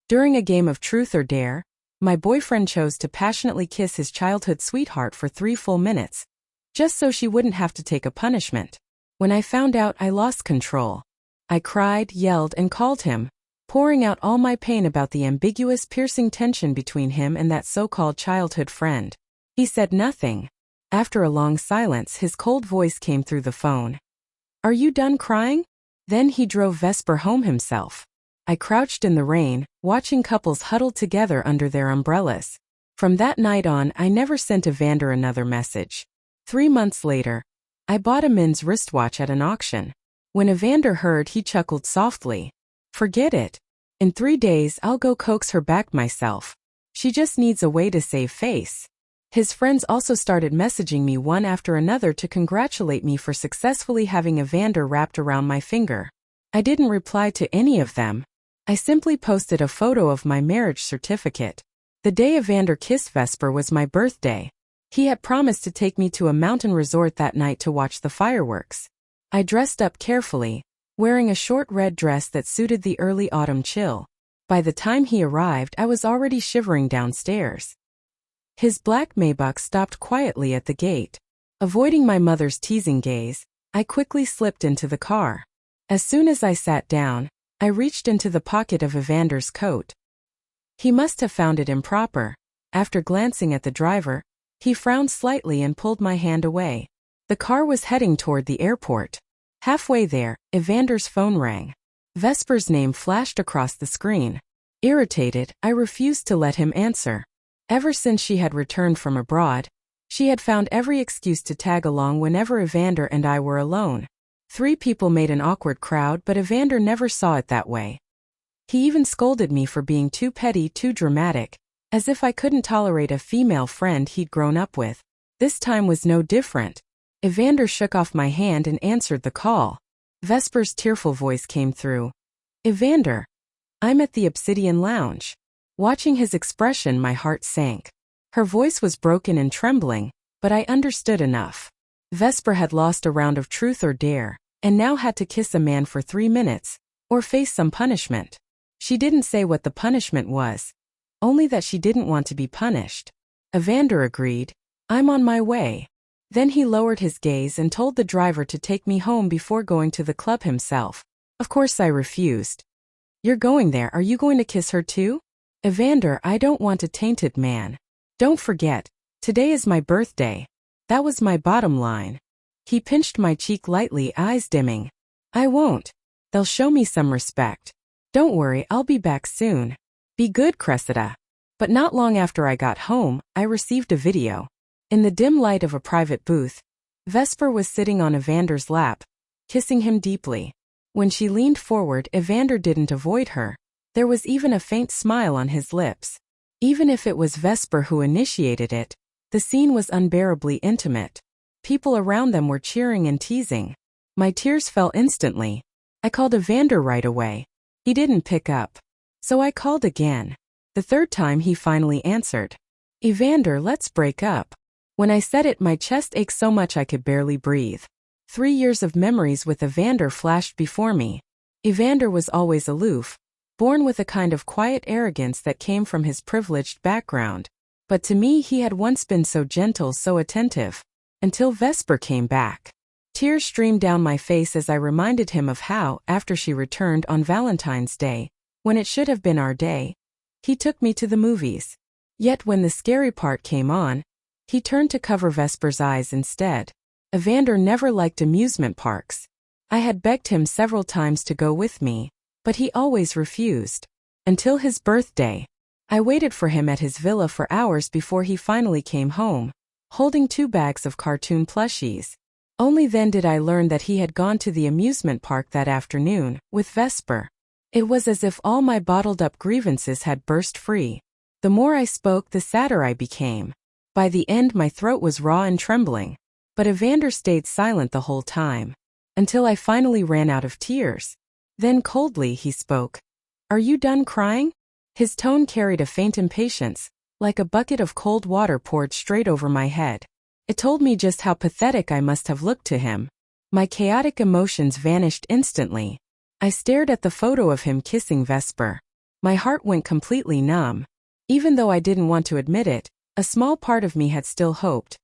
During a game of truth or dare, my boyfriend chose to passionately kiss his childhood sweetheart for 3 full minutes, just so she wouldn't have to take a punishment. When I found out, I lost control. I cried, yelled, and called him, pouring out all my pain about the ambiguous, piercing tension between him and that so-called childhood friend. He said nothing. After a long silence, his cold voice came through the phone. "Are you done crying?" Then he drove Vesper home himself. I crouched in the rain, watching couples huddled together under their umbrellas. From that night on, I never sent Evander another message. 3 months later, I bought a men's wristwatch at an auction. When Evander heard, he chuckled softly. "Forget it. In 3 days, I'll go coax her back myself. She just needs a way to save face." His friends also started messaging me one after another to congratulate me for successfully having Evander wrapped around my finger. I didn't reply to any of them. I simply posted a photo of my marriage certificate. The day Evander kissed Vesper was my birthday. He had promised to take me to a mountain resort that night to watch the fireworks. I dressed up carefully, wearing a short red dress that suited the early autumn chill. By the time he arrived, I was already shivering downstairs. His black Maybach stopped quietly at the gate. Avoiding my mother's teasing gaze, I quickly slipped into the car. As soon as I sat down, I reached into the pocket of Evander's coat. He must have found it improper. After glancing at the driver, he frowned slightly and pulled my hand away. The car was heading toward the airport. Halfway there, Evander's phone rang. Vesper's name flashed across the screen. Irritated, I refused to let him answer. Ever since she had returned from abroad, she had found every excuse to tag along whenever Evander and I were alone. 3 people made an awkward crowd, but Evander never saw it that way. He even scolded me for being too petty, too dramatic, as if I couldn't tolerate a female friend he'd grown up with. This time was no different. Evander shook off my hand and answered the call. Vesper's tearful voice came through. "Evander, I'm at the Obsidian Lounge." Watching his expression, my heart sank. Her voice was broken and trembling, but I understood enough. Vesper had lost a round of truth or dare, and now had to kiss a man for 3 minutes, or face some punishment. She didn't say what the punishment was, only that she didn't want to be punished. Evander agreed. "I'm on my way." Then he lowered his gaze and told the driver to take me home before going to the club himself. Of course I refused. "You're going there, are you going to kiss her too?" "Evander, I don't want a tainted man. Don't forget, today is my birthday." That was my bottom line. He pinched my cheek lightly, eyes dimming. "I won't. They'll show me some respect. Don't worry, I'll be back soon. Be good, Cressida." But not long after I got home, I received a video. In the dim light of a private booth, Vesper was sitting on Evander's lap, kissing him deeply. When she leaned forward, Evander didn't avoid her. There was even a faint smile on his lips. Even if it was Vesper who initiated it, the scene was unbearably intimate. People around them were cheering and teasing. My tears fell instantly. I called Evander right away. He didn't pick up. So I called again. The 3rd time he finally answered. "Evander, let's break up." When I said it, my chest ached so much I could barely breathe. 3 years of memories with Evander flashed before me. Evander was always aloof, born with a kind of quiet arrogance that came from his privileged background. But to me he had once been so gentle, so attentive. Until Vesper came back. Tears streamed down my face as I reminded him of how, after she returned on Valentine's Day, when it should have been our day, he took me to the movies. Yet when the scary part came on, he turned to cover Vesper's eyes instead. Evander never liked amusement parks. I had begged him several times to go with me, but he always refused. Until his birthday. I waited for him at his villa for hours before he finally came home, holding 2 bags of cartoon plushies. Only then did I learn that he had gone to the amusement park that afternoon, with Vesper. It was as if all my bottled-up grievances had burst free. The more I spoke, the sadder I became. By the end, my throat was raw and trembling. But Evander stayed silent the whole time, until I finally ran out of tears. Then coldly he spoke. "Are you done crying?" His tone carried a faint impatience, like a bucket of cold water poured straight over my head. It told me just how pathetic I must have looked to him. My chaotic emotions vanished instantly. I stared at the photo of him kissing Vesper. My heart went completely numb. Even though I didn't want to admit it, a small part of me had still hoped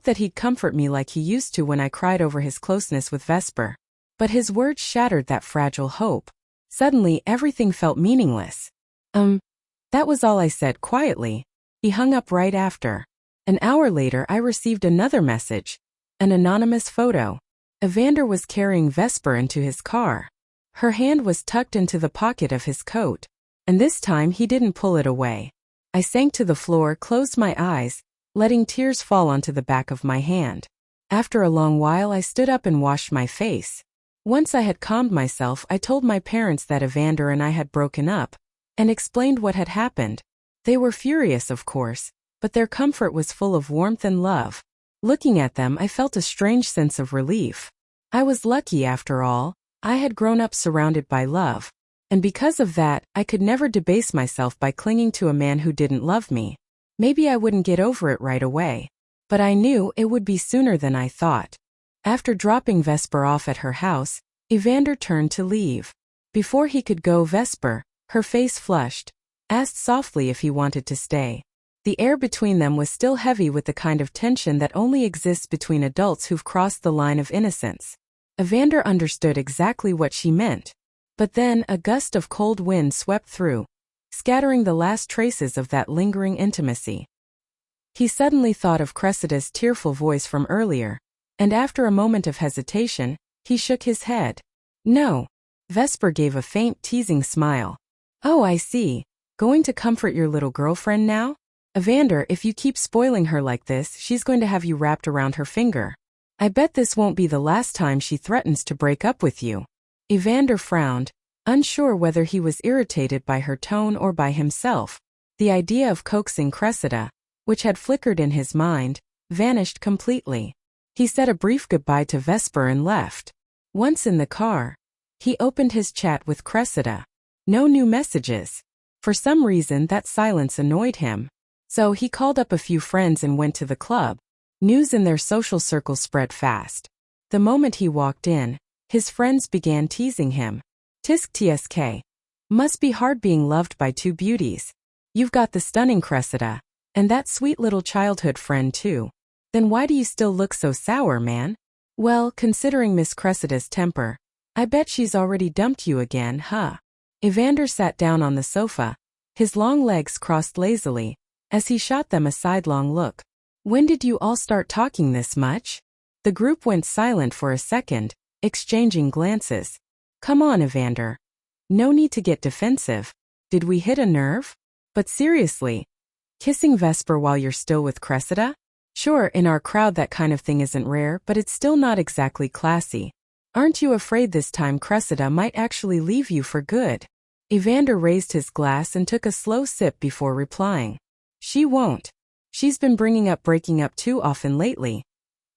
that he'd comfort me like he used to when I cried over his closeness with Vesper. But his words shattered that fragile hope. Suddenly, everything felt meaningless. That was all I said quietly. He hung up right after. An hour later, I received another message. An anonymous photo. Evander was carrying Vesper into his car. Her hand was tucked into the pocket of his coat. And this time he didn't pull it away. I sank to the floor, closed my eyes, letting tears fall onto the back of my hand. After a long while I stood up and washed my face. Once I had calmed myself, I told my parents that Evander and I had broken up, and explained what had happened. They were furious, of course, but their comfort was full of warmth and love. Looking at them, I felt a strange sense of relief. I was lucky after all. I had grown up surrounded by love. And because of that, I could never debase myself by clinging to a man who didn't love me. Maybe I wouldn't get over it right away. But I knew it would be sooner than I thought. After dropping Vesper off at her house, Evander turned to leave. Before he could go, Vesper, her face flushed, asked softly if he wanted to stay. The air between them was still heavy with the kind of tension that only exists between adults who've crossed the line of innocence. Evander understood exactly what she meant. But then a gust of cold wind swept through, scattering the last traces of that lingering intimacy. He suddenly thought of Cressida's tearful voice from earlier, and after a moment of hesitation, he shook his head. No. Vesper gave a faint, teasing smile. Oh, I see. Going to comfort your little girlfriend now? Evander, if you keep spoiling her like this, she's going to have you wrapped around her finger. I bet this won't be the last time she threatens to break up with you. Evander frowned, unsure whether he was irritated by her tone or by himself. The idea of coaxing Cressida, which had flickered in his mind, vanished completely. He said a brief goodbye to Vesper and left. Once in the car, he opened his chat with Cressida. No new messages. For some reason that silence annoyed him. So he called up a few friends and went to the club. News in their social circle spread fast. The moment he walked in, his friends began teasing him. Tisk tsk. Must be hard being loved by two beauties. You've got the stunning Cressida, and that sweet little childhood friend too. Then why do you still look so sour, man? Well, considering Miss Cressida's temper, I bet she's already dumped you again, huh? Evander sat down on the sofa, his long legs crossed lazily, as he shot them a sidelong look. When did you all start talking this much? The group went silent for a second, exchanging glances. Come on, Evander. No need to get defensive. Did we hit a nerve? But seriously, kissing Vesper while you're still with Cressida? Sure, in our crowd that kind of thing isn't rare, but it's still not exactly classy. Aren't you afraid this time Cressida might actually leave you for good? Evander raised his glass and took a slow sip before replying. She won't. She's been bringing up breaking up too often lately.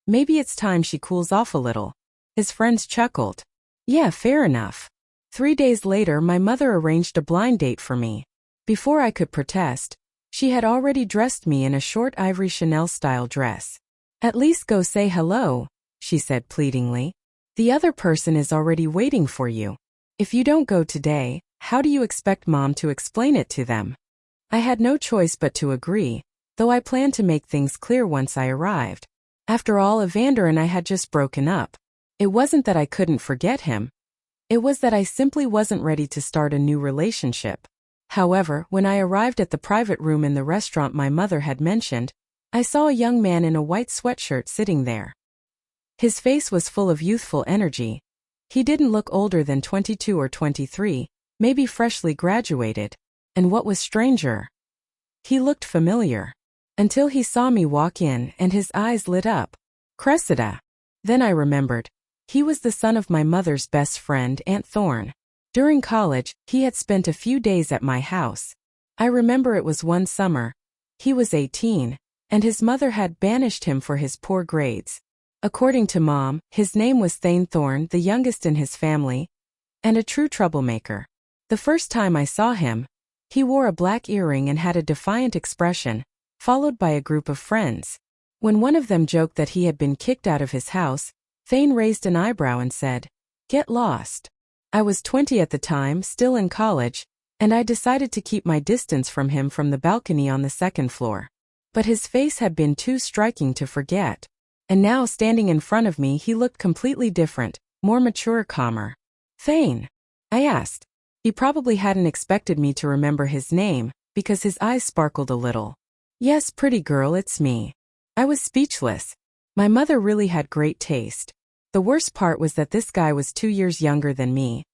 Maybe it's time she cools off a little. His friends chuckled. Yeah, fair enough. 3 days later, my mother arranged a blind date for me. Before I could protest, she had already dressed me in a short ivory Chanel-style dress. At least go say hello, she said pleadingly. The other person is already waiting for you. If you don't go today, how do you expect Mom to explain it to them? I had no choice but to agree, though I planned to make things clear once I arrived. After all, Evander and I had just broken up. It wasn't that I couldn't forget him. It was that I simply wasn't ready to start a new relationship. However, when I arrived at the private room in the restaurant my mother had mentioned, I saw a young man in a white sweatshirt sitting there. His face was full of youthful energy. He didn't look older than 22 or 23, maybe freshly graduated. And what was stranger, he looked familiar. Until he saw me walk in and his eyes lit up. Cressida. Then I remembered. He was the son of my mother's best friend, Aunt Thorne. During college, he had spent a few days at my house. I remember it was one summer. He was 18, and his mother had banished him for his poor grades. According to Mom, his name was Thane Thorne, the youngest in his family, and a true troublemaker. The first time I saw him, he wore a black earring and had a defiant expression, followed by a group of friends. When one of them joked that he had been kicked out of his house, Thane raised an eyebrow and said, "Get lost." I was 20 at the time, still in college, and I decided to keep my distance from him from the balcony on the second floor. But his face had been too striking to forget. And now standing in front of me he looked completely different, more mature, calmer. "Thane?" I asked. He probably hadn't expected me to remember his name, because his eyes sparkled a little. "Yes, pretty girl, it's me." I was speechless. My mother really had great taste. The worst part was that this guy was 2 years younger than me.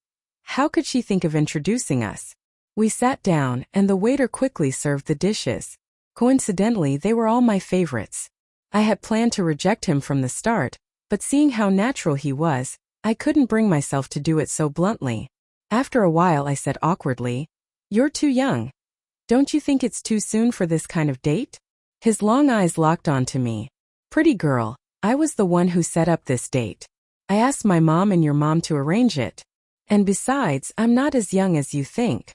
How could she think of introducing us? We sat down, and the waiter quickly served the dishes. Coincidentally, they were all my favorites. I had planned to reject him from the start, but seeing how natural he was, I couldn't bring myself to do it so bluntly. After a while I said awkwardly, "You're too young. Don't you think it's too soon for this kind of date?" His long eyes locked onto me. "Pretty girl, I was the one who set up this date. I asked my mom and your mom to arrange it. And besides, I'm not as young as you think."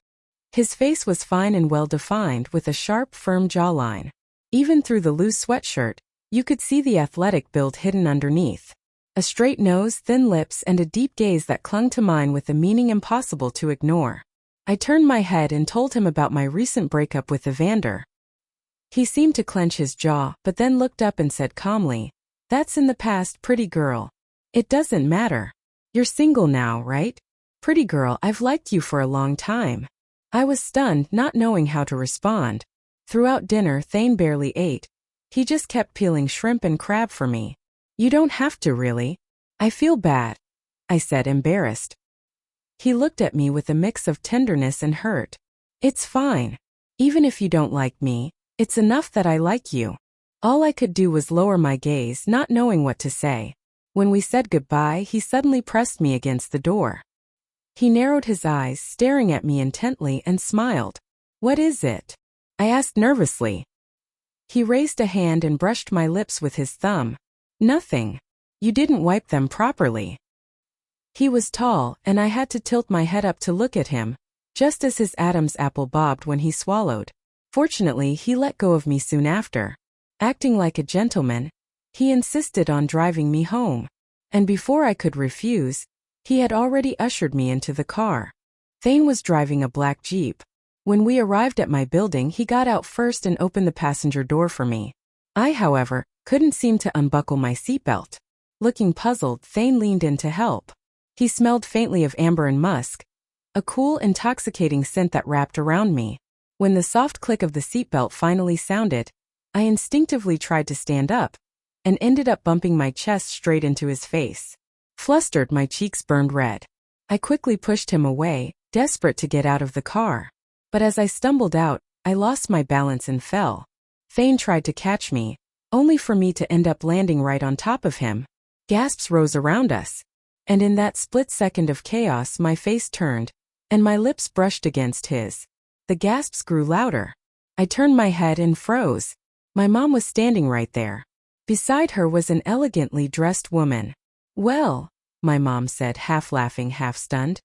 His face was fine and well-defined with a sharp, firm jawline. Even through the loose sweatshirt, you could see the athletic build hidden underneath. A straight nose, thin lips, and a deep gaze that clung to mine with a meaning impossible to ignore. I turned my head and told him about my recent breakup with Evander. He seemed to clench his jaw, but then looked up and said calmly, "That's in the past, pretty girl. It doesn't matter. You're single now, right? Pretty girl, I've liked you for a long time." I was stunned, not knowing how to respond. Throughout dinner, Thane barely ate. He just kept peeling shrimp and crab for me. "You don't have to, really. I feel bad," I said, embarrassed. He looked at me with a mix of tenderness and hurt. "It's fine. Even if you don't like me, it's enough that I like you." All I could do was lower my gaze, not knowing what to say. When we said goodbye, he suddenly pressed me against the door. He narrowed his eyes, staring at me intently, and smiled. "What is it?" I asked nervously. He raised a hand and brushed my lips with his thumb. "Nothing. You didn't wipe them properly." He was tall, and I had to tilt my head up to look at him, just as his Adam's apple bobbed when he swallowed. Fortunately, he let go of me soon after. Acting like a gentleman, he insisted on driving me home. And before I could refuse, he had already ushered me into the car. Thane was driving a black Jeep. When we arrived at my building, he got out first and opened the passenger door for me. I, however, couldn't seem to unbuckle my seatbelt. Looking puzzled, Thane leaned in to help. He smelled faintly of amber and musk, a cool, intoxicating scent that wrapped around me. When the soft click of the seatbelt finally sounded, I instinctively tried to stand up, and ended up bumping my chest straight into his face. Flustered, my cheeks burned red. I quickly pushed him away, desperate to get out of the car. But as I stumbled out, I lost my balance and fell. Thane tried to catch me, only for me to end up landing right on top of him. Gasps rose around us. And in that split second of chaos, my face turned, and my lips brushed against his. The gasps grew louder. I turned my head and froze. My mom was standing right there. Beside her was an elegantly dressed woman. "Well," my mom said, half laughing, half stunned.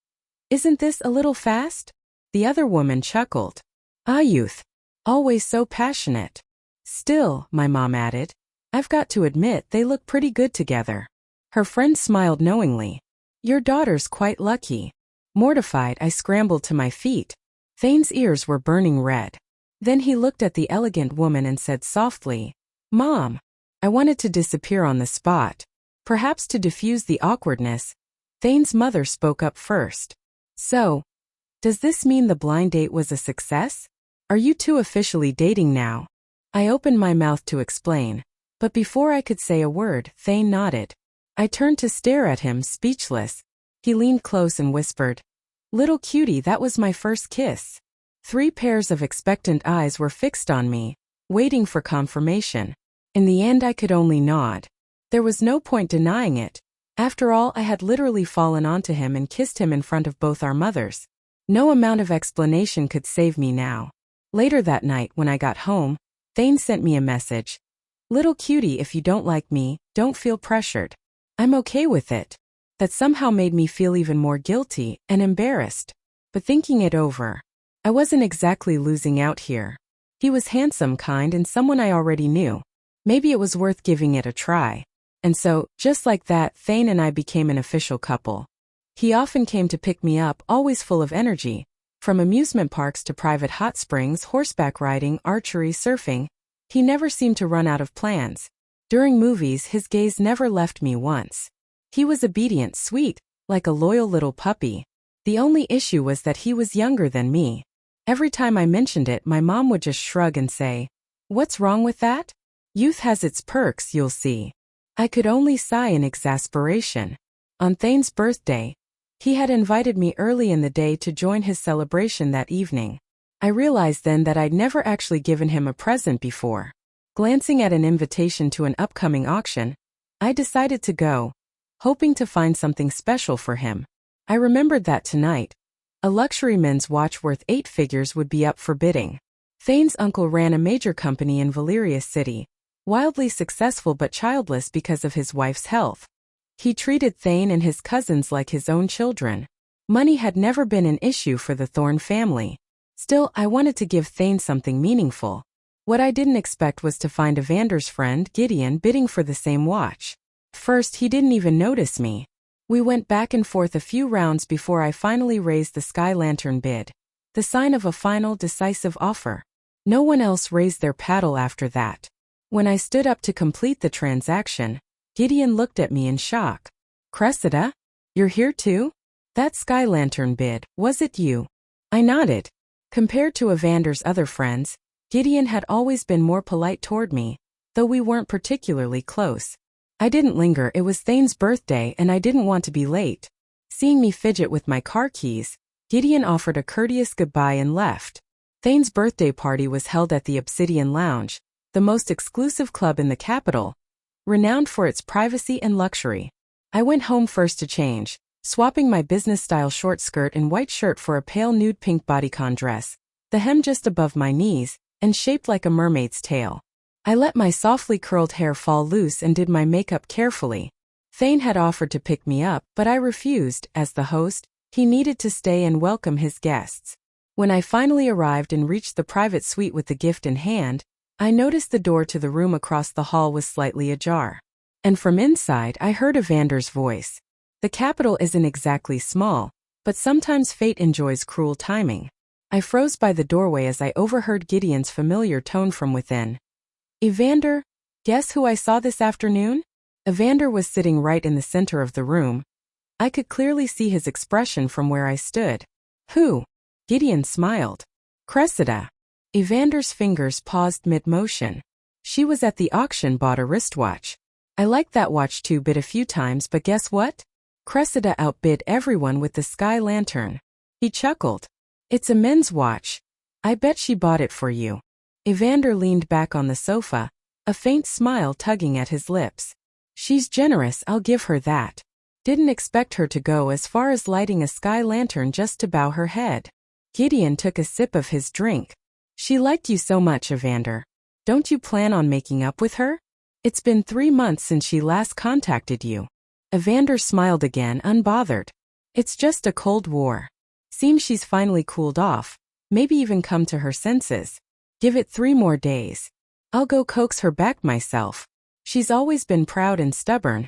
"Isn't this a little fast?" The other woman chuckled. "Ah, youth. Always so passionate." "Still," my mom added, "I've got to admit they look pretty good together." Her friend smiled knowingly. "Your daughter's quite lucky." Mortified, I scrambled to my feet. Thane's ears were burning red. Then he looked at the elegant woman and said softly, "Mom." I wanted to disappear on the spot. Perhaps to diffuse the awkwardness, Thane's mother spoke up first. "So, does this mean the blind date was a success? Are you two officially dating now?" I opened my mouth to explain, but before I could say a word, Thane nodded. I turned to stare at him, speechless. He leaned close and whispered, "Little cutie, that was my first kiss." 3 pairs of expectant eyes were fixed on me, waiting for confirmation. In the end, I could only nod. There was no point denying it. After all, I had literally fallen onto him and kissed him in front of both our mothers. No amount of explanation could save me now. Later that night, when I got home, Thane sent me a message. "Little cutie, if you don't like me, don't feel pressured. I'm okay with it." That somehow made me feel even more guilty and embarrassed. But thinking it over, I wasn't exactly losing out here. He was handsome, kind, and someone I already knew. Maybe it was worth giving it a try. And so, just like that, Thane and I became an official couple. He often came to pick me up, always full of energy. From amusement parks to private hot springs, horseback riding, archery, surfing, he never seemed to run out of plans. During movies, his gaze never left me once. He was obedient, sweet, like a loyal little puppy. The only issue was that he was younger than me. Every time I mentioned it, my mom would just shrug and say, "What's wrong with that? Youth has its perks, you'll see." I could only sigh in exasperation. On Thane's birthday, he had invited me early in the day to join his celebration that evening. I realized then that I'd never actually given him a present before. Glancing at an invitation to an upcoming auction, I decided to go, hoping to find something special for him. I remembered that tonight, a luxury men's watch worth 8 figures would be up for bidding. Thane's uncle ran a major company in Valerius City, wildly successful but childless because of his wife's health. He treated Thane and his cousins like his own children. Money had never been an issue for the Thorne family. Still, I wanted to give Thane something meaningful. What I didn't expect was to find Evander's friend, Gideon, bidding for the same watch. First, he didn't even notice me. We went back and forth a few rounds before I finally raised the sky lantern bid, the sign of a final, decisive offer. No one else raised their paddle after that. When I stood up to complete the transaction, Gideon looked at me in shock. "Cressida? You're here too? That sky lantern bid, was it you?" I nodded. Compared to Evander's other friends, Gideon had always been more polite toward me, though we weren't particularly close. I didn't linger, it was Thane's birthday and I didn't want to be late. Seeing me fidget with my car keys, Gideon offered a courteous goodbye and left. Thane's birthday party was held at the Obsidian Lounge, the most exclusive club in the capital, renowned for its privacy and luxury. I went home first to change, swapping my business-style short skirt and white shirt for a pale nude pink bodycon dress, the hem just above my knees, and shaped like a mermaid's tail. I let my softly curled hair fall loose and did my makeup carefully. Thane had offered to pick me up, but I refused. As the host, he needed to stay and welcome his guests. When I finally arrived and reached the private suite with the gift in hand, I noticed the door to the room across the hall was slightly ajar. And from inside, I heard Evander's voice. The capital isn't exactly small, but sometimes fate enjoys cruel timing. I froze by the doorway as I overheard Gideon's familiar tone from within. "Evander, guess who I saw this afternoon?" Evander was sitting right in the center of the room. I could clearly see his expression from where I stood. "Who?" Gideon smiled. "Cressida." Evander's fingers paused mid-motion. "She was at the auction, bought a wristwatch. I liked that watch too, bid a few times, but guess what? Cressida outbid everyone with the sky lantern." He chuckled. "It's a men's watch. I bet she bought it for you." Evander leaned back on the sofa, a faint smile tugging at his lips. "She's generous, I'll give her that. Didn't expect her to go as far as lighting a sky lantern just to bow her head." Gideon took a sip of his drink. "She liked you so much, Evander. Don't you plan on making up with her? It's been 3 months since she last contacted you." Evander smiled again, unbothered. "It's just a cold war. Seems she's finally cooled off, maybe even come to her senses. Give it 3 more days. I'll go coax her back myself. She's always been proud and stubborn.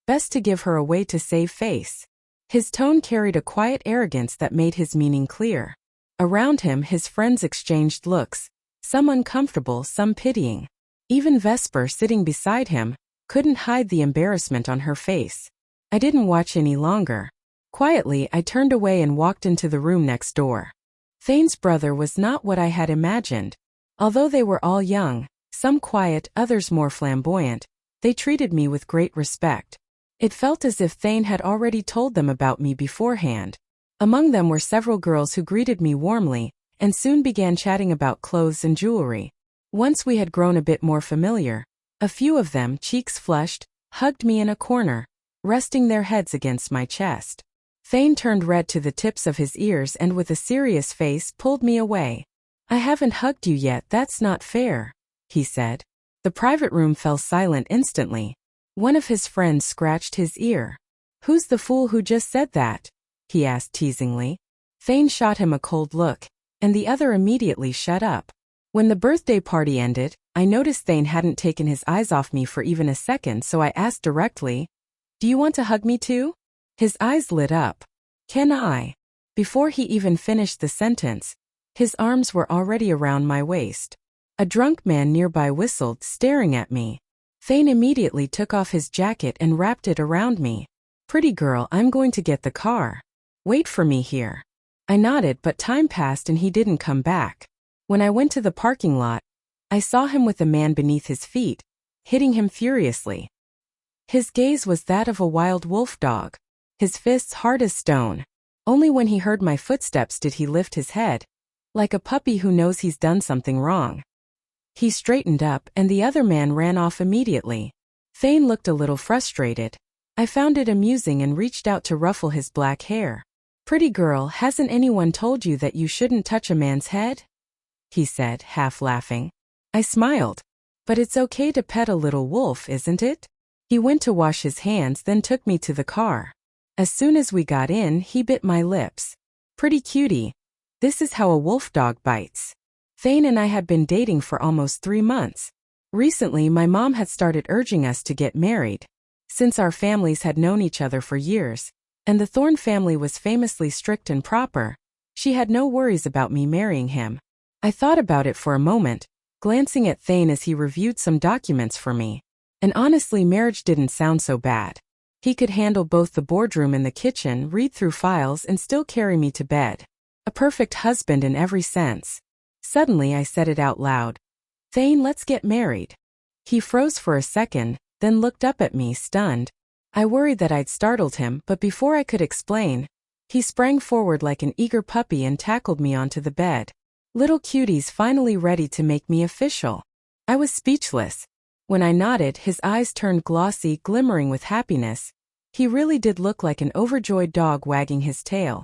Best to give her away to save face." His tone carried a quiet arrogance that made his meaning clear. Around him, his friends exchanged looks, some uncomfortable, some pitying. Even Vesper, sitting beside him, couldn't hide the embarrassment on her face. I didn't watch any longer. Quietly, I turned away and walked into the room next door. Thane's brother was not what I had imagined. Although they were all young, some quiet, others more flamboyant, they treated me with great respect. It felt as if Thane had already told them about me beforehand. Among them were several girls who greeted me warmly, and soon began chatting about clothes and jewelry. Once we had grown a bit more familiar, a few of them, cheeks flushed, hugged me in a corner, resting their heads against my chest. Thane turned red to the tips of his ears and with a serious face pulled me away. "I haven't hugged you yet, that's not fair," he said. The private room fell silent instantly. One of his friends scratched his ear. "Who's the fool who just said that?" he asked teasingly. Thane shot him a cold look, and the other immediately shut up. When the birthday party ended, I noticed Thane hadn't taken his eyes off me for even a second, so I asked directly, "Do you want to hug me too?" His eyes lit up. "Can I?" Before he even finished the sentence, his arms were already around my waist. A drunk man nearby whistled, staring at me. Thane immediately took off his jacket and wrapped it around me. "Pretty girl, I'm going to get the car. Wait for me here." I nodded, but time passed and he didn't come back. When I went to the parking lot, I saw him with a man beneath his feet, hitting him furiously. His gaze was that of a wild wolf dog, his fists hard as stone. Only when he heard my footsteps did he lift his head, like a puppy who knows he's done something wrong. He straightened up and the other man ran off immediately. Thane looked a little frustrated. I found it amusing and reached out to ruffle his black hair. "Pretty girl, hasn't anyone told you that you shouldn't touch a man's head?" he said, half laughing. I smiled. "But it's okay to pet a little wolf, isn't it?" He went to wash his hands, then took me to the car. As soon as we got in, he bit my lips. "Pretty cutie. This is how a wolf dog bites." Thane and I had been dating for almost 3 months. Recently, my mom had started urging us to get married, since our families had known each other for years, and the Thorne family was famously strict and proper. She had no worries about me marrying him. I thought about it for a moment, glancing at Thane as he reviewed some documents for me. And honestly, marriage didn't sound so bad. He could handle both the boardroom and the kitchen, read through files, and still carry me to bed. A perfect husband in every sense. Suddenly I said it out loud. "Thane, let's get married." He froze for a second, then looked up at me, stunned. I worried that I'd startled him, but before I could explain, he sprang forward like an eager puppy and tackled me onto the bed. Little cutie's finally ready to make me official. I was speechless. When I nodded, his eyes turned glossy, glimmering with happiness. He really did look like an overjoyed dog wagging his tail.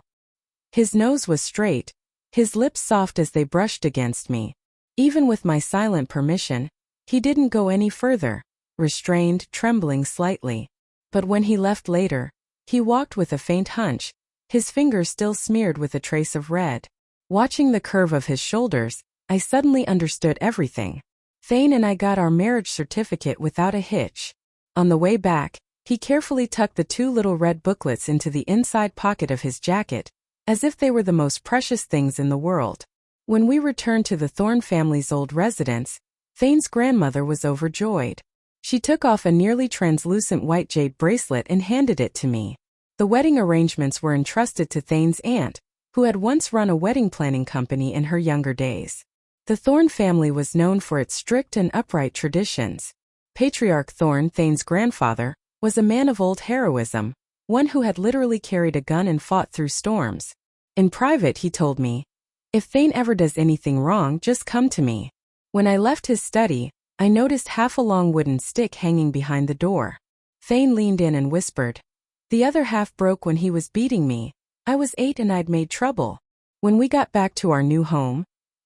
His nose was straight, his lips soft as they brushed against me. Even with my silent permission, he didn't go any further, restrained, trembling slightly. But when he left later, he walked with a faint hunch, his fingers still smeared with a trace of red. Watching the curve of his shoulders, I suddenly understood everything. Thane and I got our marriage certificate without a hitch. On the way back, he carefully tucked the 2 little red booklets into the inside pocket of his jacket, as if they were the most precious things in the world. When we returned to the Thorne family's old residence, Thane's grandmother was overjoyed. She took off a nearly translucent white jade bracelet and handed it to me. The wedding arrangements were entrusted to Thane's aunt, who had once run a wedding planning company in her younger days. The Thorne family was known for its strict and upright traditions. Patriarch Thorne, Thane's grandfather, was a man of old heroism, one who had literally carried a gun and fought through storms. In private, he told me, "If Thane ever does anything wrong, just come to me." When I left his study, I noticed half a long wooden stick hanging behind the door. Thane leaned in and whispered. "The other half broke when he was beating me. I was 8 and I'd made trouble." When we got back to our new home,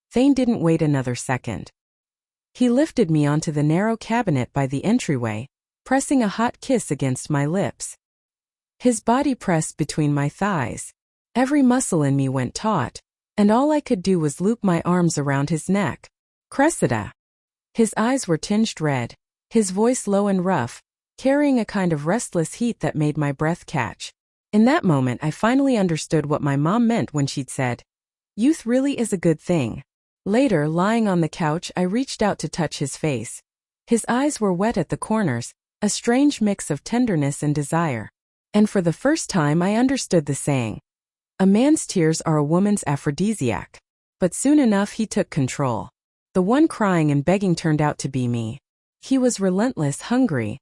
Thane didn't wait another second. He lifted me onto the narrow cabinet by the entryway, pressing a hot kiss against my lips. His body pressed between my thighs. Every muscle in me went taut, and all I could do was loop my arms around his neck. "Cressida." His eyes were tinged red, his voice low and rough, carrying a kind of restless heat that made my breath catch. In that moment, I finally understood what my mom meant when she'd said, "Youth really is a good thing." Later, lying on the couch, I reached out to touch his face. His eyes were wet at the corners, a strange mix of tenderness and desire. And for the first time, I understood the saying, "A man's tears are a woman's aphrodisiac." But soon enough, he took control. The one crying and begging turned out to be me. He was relentless, hungry,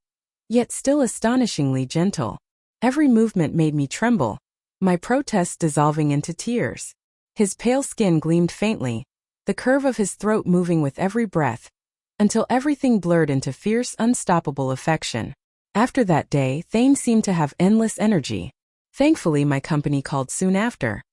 yet still astonishingly gentle. Every movement made me tremble, my protest dissolving into tears. His pale skin gleamed faintly, the curve of his throat moving with every breath, until everything blurred into fierce, unstoppable affection. After that day, Thane seemed to have endless energy. Thankfully, my company called soon after.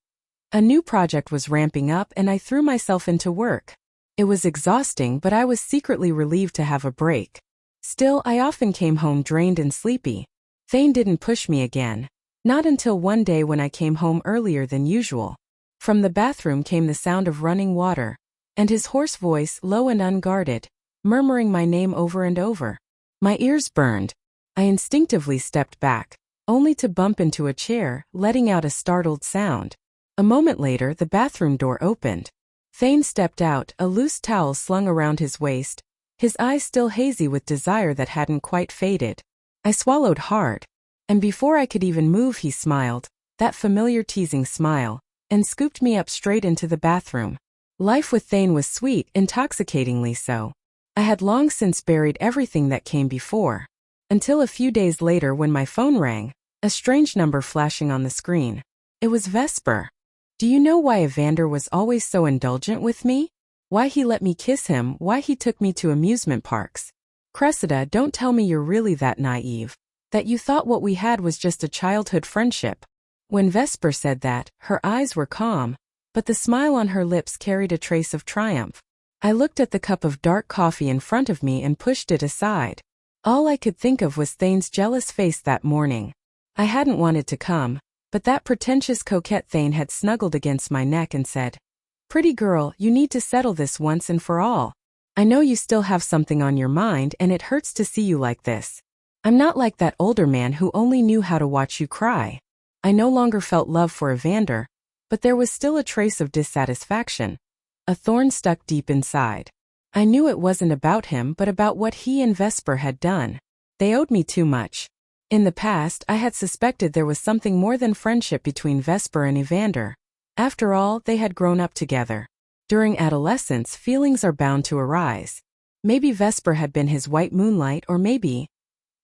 A new project was ramping up and I threw myself into work. It was exhausting, but I was secretly relieved to have a break. Still, I often came home drained and sleepy. Thane didn't push me again. Not until one day when I came home earlier than usual. From the bathroom came the sound of running water, and his hoarse voice, low and unguarded, murmuring my name over and over. My ears burned. I instinctively stepped back, only to bump into a chair, letting out a startled sound. A moment later, the bathroom door opened. Thane stepped out, a loose towel slung around his waist, his eyes still hazy with desire that hadn't quite faded. I swallowed hard. And before I could even move, he smiled, that familiar teasing smile, and scooped me up straight into the bathroom. Life with Thane was sweet, intoxicatingly so. I had long since buried everything that came before. Until a few days later when my phone rang, a strange number flashing on the screen. It was Vesper. Do you know why Evander was always so indulgent with me? Why he let me kiss him, why he took me to amusement parks? Cressida, don't tell me you're really that naive. That you thought what we had was just a childhood friendship. When Vesper said that, her eyes were calm, but the smile on her lips carried a trace of triumph. I looked at the cup of dark coffee in front of me and pushed it aside. All I could think of was Thane's jealous face that morning. I hadn't wanted to come, but that pretentious coquette Thane had snuggled against my neck and said, "Pretty girl, you need to settle this once and for all. I know you still have something on your mind and it hurts to see you like this. I'm not like that older man who only knew how to watch you cry." I no longer felt love for Evander, but there was still a trace of dissatisfaction. A thorn stuck deep inside. I knew it wasn't about him but about what he and Vesper had done. They owed me too much. In the past, I had suspected there was something more than friendship between Vesper and Evander. After all, they had grown up together. During adolescence, feelings are bound to arise. Maybe Vesper had been his white moonlight, or maybe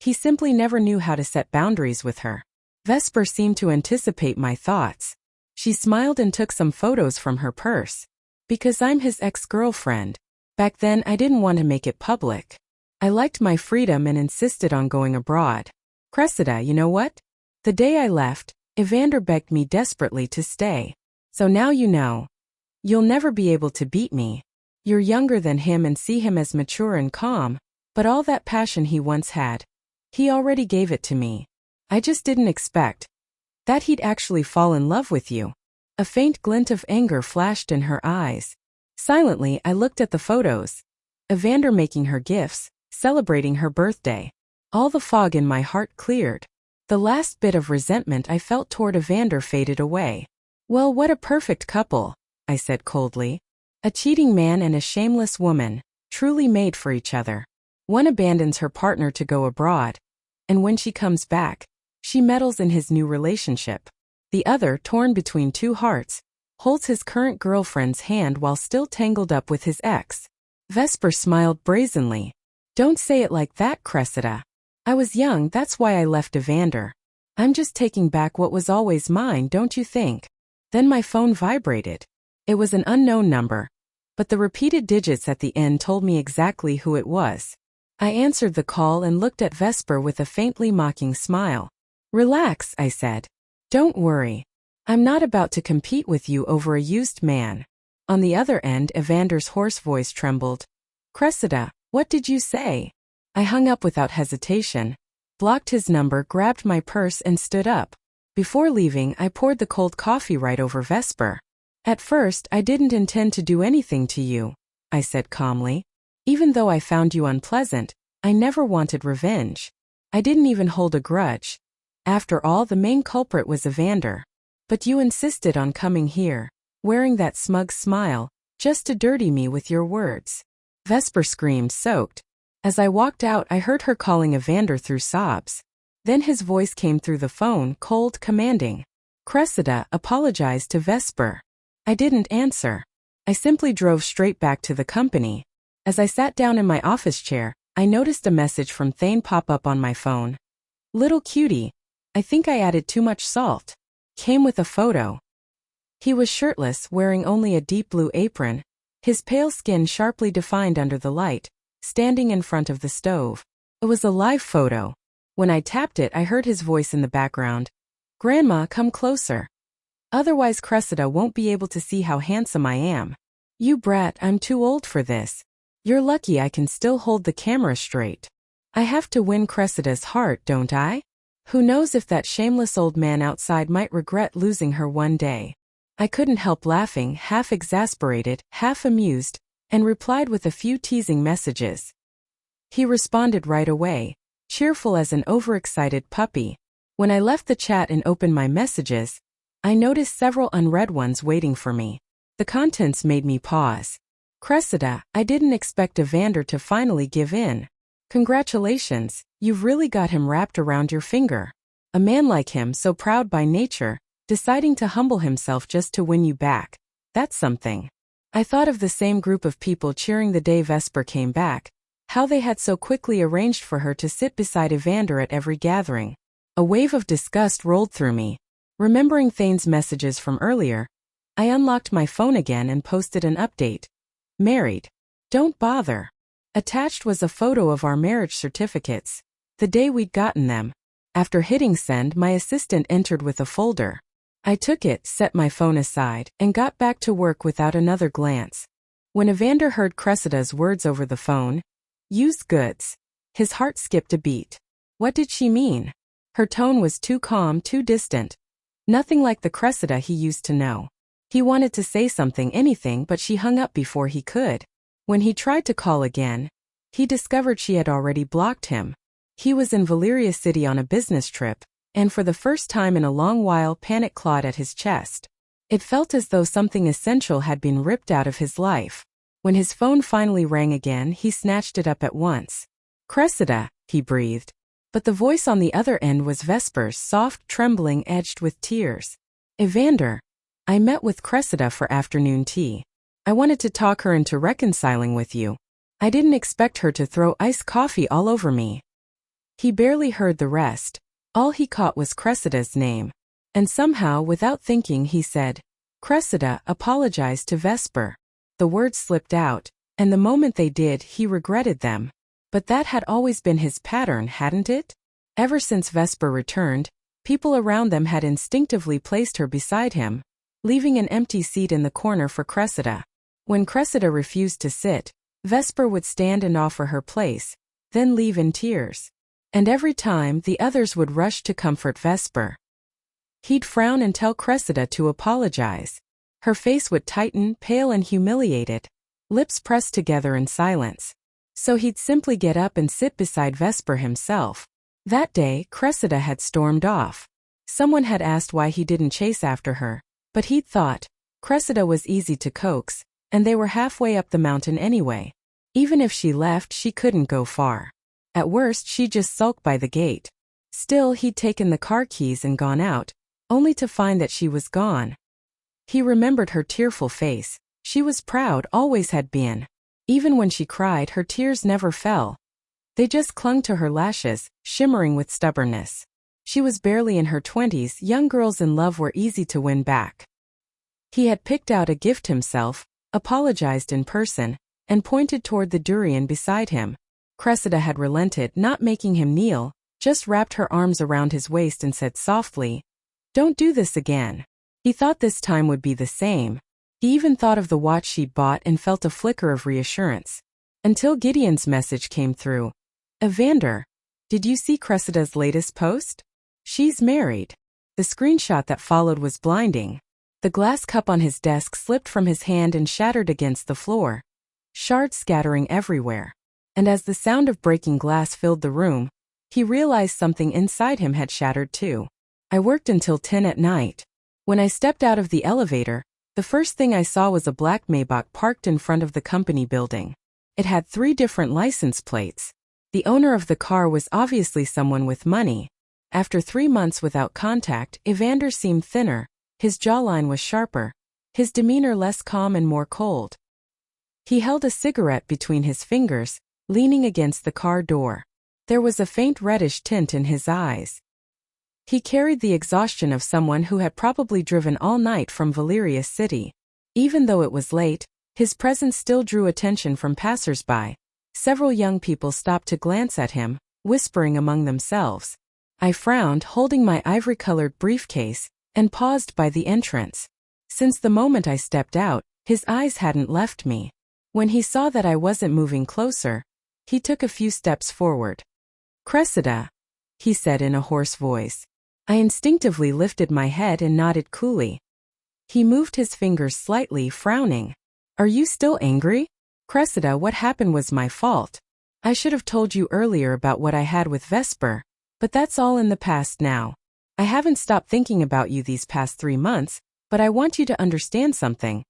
he simply never knew how to set boundaries with her. Vesper seemed to anticipate my thoughts. She smiled and took some photos from her purse. Because I'm his ex-girlfriend. Back then, I didn't want to make it public. I liked my freedom and insisted on going abroad. Cressida, you know what? The day I left, Evander begged me desperately to stay. So now you know. You'll never be able to beat me. You're younger than him and see him as mature and calm, but all that passion he once had, he already gave it to me. I just didn't expect that he'd actually fall in love with you. A faint glint of anger flashed in her eyes. Silently, I looked at the photos. Evander making her gifts, celebrating her birthday. All the fog in my heart cleared. The last bit of resentment I felt toward Evander faded away. Well, what a perfect couple, I said coldly. A cheating man and a shameless woman, truly made for each other. One abandons her partner to go abroad, and when she comes back, she meddles in his new relationship. The other, torn between two hearts, holds his current girlfriend's hand while still tangled up with his ex. Vesper smiled brazenly. Don't say it like that, Cressida. I was young, that's why I left Evander. I'm just taking back what was always mine, don't you think? Then my phone vibrated. It was an unknown number, but the repeated digits at the end told me exactly who it was. I answered the call and looked at Vesper with a faintly mocking smile. Relax, I said. Don't worry. I'm not about to compete with you over a used man. On the other end, Evander's hoarse voice trembled. Cressida, what did you say? I hung up without hesitation, blocked his number, grabbed my purse and stood up. Before leaving, I poured the cold coffee right over Vesper. At first, I didn't intend to do anything to you, I said calmly. Even though I found you unpleasant, I never wanted revenge. I didn't even hold a grudge. After all, the main culprit was Evander. But you insisted on coming here, wearing that smug smile, just to dirty me with your words. Vesper screamed, soaked. As I walked out, I heard her calling Evander through sobs. Then his voice came through the phone, cold, commanding. Cressida, apologize to Vesper. I didn't answer. I simply drove straight back to the company. As I sat down in my office chair, I noticed a message from Thane pop up on my phone. Little cutie, I think I added too much salt. Came with a photo. He was shirtless, wearing only a deep blue apron, his pale skin sharply defined under the light, standing in front of the stove. It was a live photo. When I tapped it, I heard his voice in the background. Grandma, come closer. Otherwise Cressida won't be able to see how handsome I am. You brat, I'm too old for this. You're lucky I can still hold the camera straight. I have to win Cressida's heart, don't I? Who knows if that shameless old man outside might regret losing her one day. I couldn't help laughing, half exasperated, half amused, and replied with a few teasing messages. He responded right away, cheerful as an overexcited puppy. When I left the chat and opened my messages, I noticed several unread ones waiting for me. The contents made me pause. Cressida, I didn't expect Evander to finally give in. Congratulations, you've really got him wrapped around your finger. A man like him, so proud by nature, deciding to humble himself just to win you back. That's something. I thought of the same group of people cheering the day Vesper came back, how they had so quickly arranged for her to sit beside Evander at every gathering. A wave of disgust rolled through me. Remembering Thane's messages from earlier, I unlocked my phone again and posted an update. Married. Don't bother. Attached was a photo of our marriage certificates, the day we'd gotten them. After hitting send, my assistant entered with a folder. I took it, set my phone aside, and got back to work without another glance. When Evander heard Cressida's words over the phone, used goods, his heart skipped a beat. What did she mean? Her tone was too calm, too distant. Nothing like the Cressida he used to know. He wanted to say something, anything, but she hung up before he could. When he tried to call again, he discovered she had already blocked him. He was in Valyria City on a business trip, and for the first time in a long while panic clawed at his chest. It felt as though something essential had been ripped out of his life. When his phone finally rang again, he snatched it up at once. Cressida, he breathed. But the voice on the other end was Vesper's, soft, trembling, edged with tears. Evander. I met with Cressida for afternoon tea. I wanted to talk her into reconciling with you. I didn't expect her to throw iced coffee all over me. He barely heard the rest. All he caught was Cressida's name. And somehow, without thinking, he said, Cressida, apologized to Vesper. The words slipped out, and the moment they did, he regretted them. But that had always been his pattern, hadn't it? Ever since Vesper returned, people around them had instinctively placed her beside him, leaving an empty seat in the corner for Cressida. When Cressida refused to sit, Vesper would stand and offer her place, then leave in tears. And every time, the others would rush to comfort Vesper. He'd frown and tell Cressida to apologize. Her face would tighten, pale and humiliated, lips pressed together in silence. So he'd simply get up and sit beside Vesper himself. That day, Cressida had stormed off. Someone had asked why he didn't chase after her, but he'd thought, Cressida was easy to coax, and they were halfway up the mountain anyway. Even if she left, she couldn't go far. At worst, she'd just sulk by the gate. Still, he'd taken the car keys and gone out, only to find that she was gone. He remembered her tearful face. She was proud, always had been. Even when she cried, her tears never fell. They just clung to her lashes, shimmering with stubbornness. She was barely in her 20s, young girls in love were easy to win back. He had picked out a gift himself, apologized in person, and pointed toward the durian beside him. Cressida had relented, not making him kneel, just wrapped her arms around his waist and said softly, Don't do this again. He thought this time would be the same. He even thought of the watch she'd bought and felt a flicker of reassurance. Until Gideon's message came through. Evander, did you see Cressida's latest post? She's married. The screenshot that followed was blinding. The glass cup on his desk slipped from his hand and shattered against the floor, shards scattering everywhere. And as the sound of breaking glass filled the room, he realized something inside him had shattered too. I worked until 10 at night. When I stepped out of the elevator, the first thing I saw was a black Maybach parked in front of the company building. It had 3 different license plates. The owner of the car was obviously someone with money. After 3 months without contact, Evander seemed thinner, his jawline was sharper, his demeanor less calm and more cold. He held a cigarette between his fingers, leaning against the car door. There was a faint reddish tint in his eyes. He carried the exhaustion of someone who had probably driven all night from Valyria City. Even though it was late, his presence still drew attention from passers-by. Several young people stopped to glance at him, whispering among themselves. I frowned, holding my ivory-colored briefcase, and paused by the entrance. Since the moment I stepped out, his eyes hadn't left me. When he saw that I wasn't moving closer, he took a few steps forward. Cressida, he said in a hoarse voice. I instinctively lifted my head and nodded coolly. He moved his fingers slightly, frowning. Are you still angry? Cressida, what happened was my fault. I should have told you earlier about what I had with Vesper, but that's all in the past now. I haven't stopped thinking about you these past 3 months, but I want you to understand something.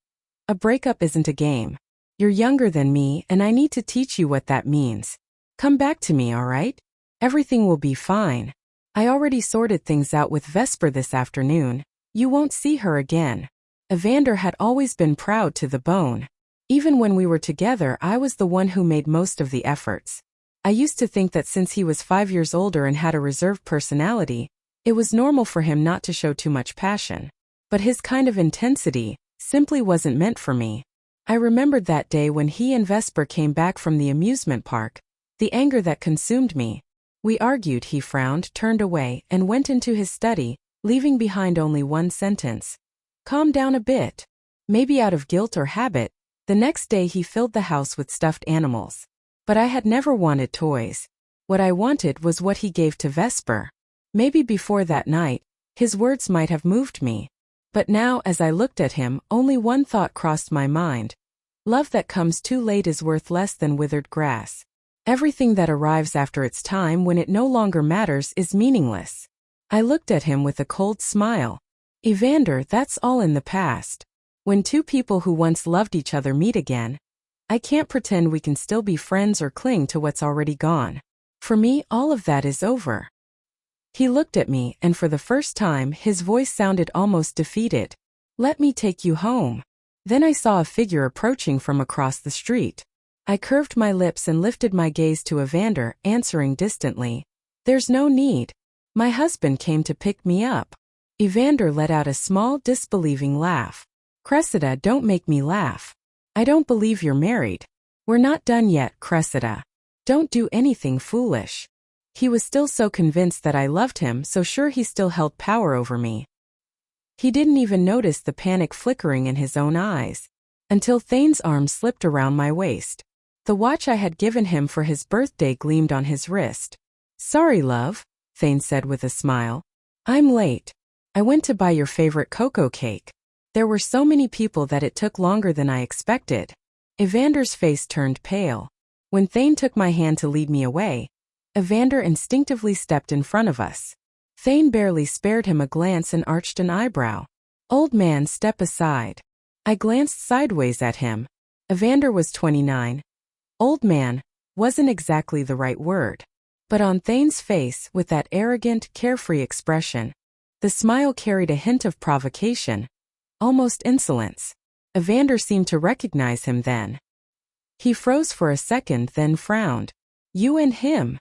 A breakup isn't a game. You're younger than me, and I need to teach you what that means. Come back to me, all right? Everything will be fine. I already sorted things out with Vesper this afternoon. You won't see her again. Evander had always been proud to the bone. Even when we were together, I was the one who made most of the efforts. I used to think that since he was 5 years older and had a reserved personality, it was normal for him not to show too much passion. But his kind of intensity simply wasn't meant for me. I remembered that day when he and Vesper came back from the amusement park, the anger that consumed me. We argued, he frowned, turned away, and went into his study, leaving behind only one sentence. Calm down a bit. Maybe out of guilt or habit, the next day he filled the house with stuffed animals. But I had never wanted toys. What I wanted was what he gave to Vesper. Maybe before that night, his words might have moved me. But now, as I looked at him, only one thought crossed my mind. Love that comes too late is worth less than withered grass. Everything that arrives after its time, when it no longer matters, is meaningless. I looked at him with a cold smile. Evander, that's all in the past. When two people who once loved each other meet again, I can't pretend we can still be friends or cling to what's already gone. For me, all of that is over. He looked at me, and for the first time, his voice sounded almost defeated. Let me take you home. Then I saw a figure approaching from across the street. I curved my lips and lifted my gaze to Evander, answering distantly. There's no need. My husband came to pick me up. Evander let out a small, disbelieving laugh. Cressida, don't make me laugh. I don't believe you're married. We're not done yet, Cressida. Don't do anything foolish. He was still so convinced that I loved him, so sure he still held power over me. He didn't even notice the panic flickering in his own eyes, until Thane's arm slipped around my waist. The watch I had given him for his birthday gleamed on his wrist. Sorry, love, Thane said with a smile. I'm late. I went to buy your favorite cocoa cake. There were so many people that it took longer than I expected. Evander's face turned pale. When Thane took my hand to lead me away, Evander instinctively stepped in front of us. Thane barely spared him a glance and arched an eyebrow. Old man, step aside. I glanced sideways at him. Evander was 29. Old man wasn't exactly the right word. But on Thane's face, with that arrogant, carefree expression, the smile carried a hint of provocation, almost insolence. Evander seemed to recognize him then. He froze for a second, then frowned. You and him.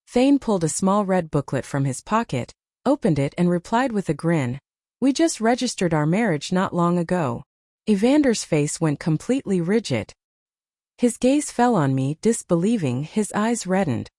Thane pulled a small red booklet from his pocket, opened it and replied with a grin. We just registered our marriage not long ago. Evander's face went completely rigid. His gaze fell on me, disbelieving, his eyes reddened.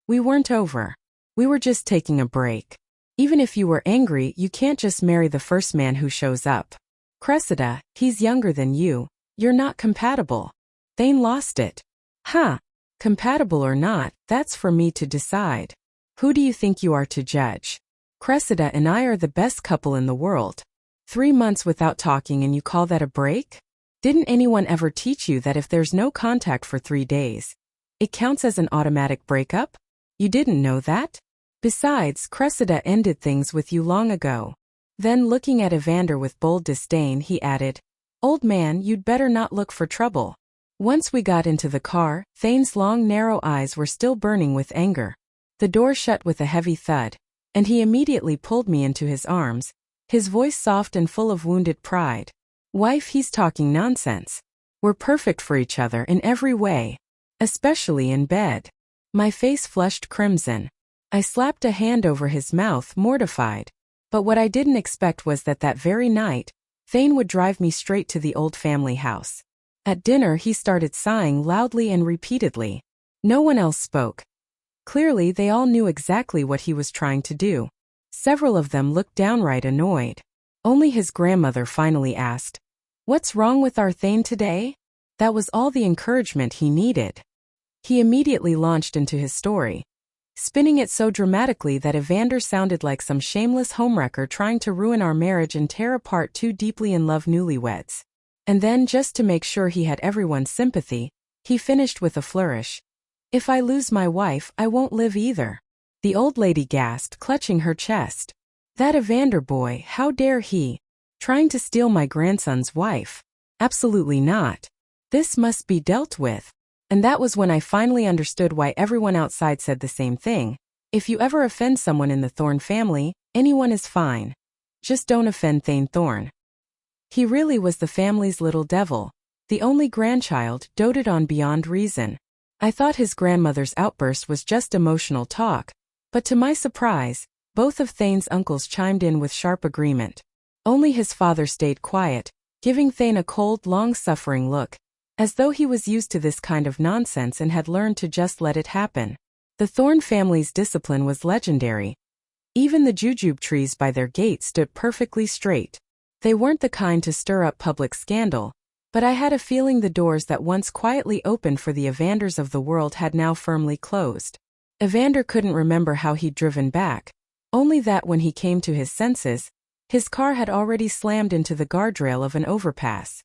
We weren't over. We were just taking a break. Even if you were angry, you can't just marry the first man who shows up. Cressida, he's younger than you. You're not compatible. Thane lost it. Huh. Compatible or not, that's for me to decide. Who do you think you are to judge? Cressida and I are the best couple in the world. 3 months without talking and you call that a break? Didn't anyone ever teach you that if there's no contact for 3 days, it counts as an automatic breakup? You didn't know that? Besides, Cressida ended things with you long ago. Then, looking at Evander with bold disdain, he added, Old man, you'd better not look for trouble. Once we got into the car, Thane's long, narrow eyes were still burning with anger. The door shut with a heavy thud, and he immediately pulled me into his arms, his voice soft and full of wounded pride. Wife, he's talking nonsense. We're perfect for each other in every way, especially in bed. My face flushed crimson. I slapped a hand over his mouth, mortified. But what I didn't expect was that very night, Thane would drive me straight to the old family house. At dinner, he started sighing loudly and repeatedly. No one else spoke. Clearly, they all knew exactly what he was trying to do. Several of them looked downright annoyed. Only his grandmother finally asked, What's wrong with our Thane today? That was all the encouragement he needed. He immediately launched into his story, spinning it so dramatically that Evander sounded like some shameless homewrecker trying to ruin our marriage and tear apart two deeply in love newlyweds. And then, just to make sure he had everyone's sympathy, he finished with a flourish. If I lose my wife, I won't live either. The old lady gasped, clutching her chest. That Evander boy, how dare he? Trying to steal my grandson's wife. Absolutely not. This must be dealt with. And that was when I finally understood why everyone outside said the same thing. If you ever offend someone in the Thorne family, anyone is fine. Just don't offend Thane Thorne. He really was the family's little devil, the only grandchild doted on beyond reason. I thought his grandmother's outburst was just emotional talk, but to my surprise, both of Thane's uncles chimed in with sharp agreement. Only his father stayed quiet, giving Thane a cold, long-suffering look, as though he was used to this kind of nonsense and had learned to just let it happen. The Thorne family's discipline was legendary. Even the jujube trees by their gate stood perfectly straight. They weren't the kind to stir up public scandal, but I had a feeling the doors that once quietly opened for the Evanders of the world had now firmly closed. Evander couldn't remember how he'd driven back, only that when he came to his senses, his car had already slammed into the guardrail of an overpass.